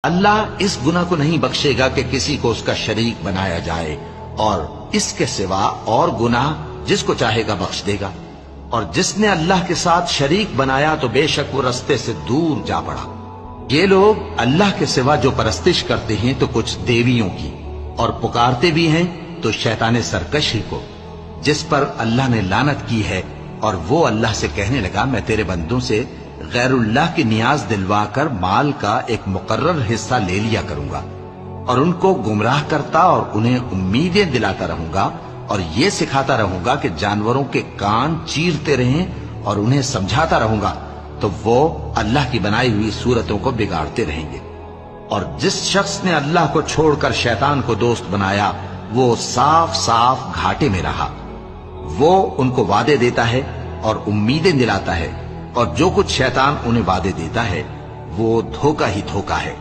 अल्लाह इस गुनाह को नहीं बख्शेगा कि किसी को उसका शरीक बनाया जाए, और इसके सिवा और गुनाह जिसको चाहेगा बख्श देगा। और जिसने अल्लाह के साथ शरीक बनाया तो बेशक वो रस्ते से दूर जा पड़ा। ये लोग अल्लाह के सिवा जो परस्तिश करते हैं तो कुछ देवियों की, और पुकारते भी हैं तो शैतान सरकशी को, जिस पर अल्लाह ने लानत की है। और वो अल्लाह से कहने लगा, मैं तेरे बंदों से गैरुल्लाह की नियाज दिलवाकर माल का एक मुकर्रर हिस्सा ले लिया करूंगा, और उनको गुमराह करता और उन्हें उम्मीदें दिलाता रहूंगा, और ये सिखाता रहूंगा कि जानवरों के कान चीरते रहें, और उन्हें समझाता रहूंगा, तो वो अल्लाह की बनाई हुई सूरतों को बिगाड़ते रहेंगे। और जिस शख्स ने अल्लाह को छोड़कर शैतान को दोस्त बनाया, वो साफ साफ घाटे में रहा। वो उनको वादे देता है और उम्मीदें दिलाता है, और जो कुछ शैतान उन्हें वादे देता है वो धोखा ही धोखा है।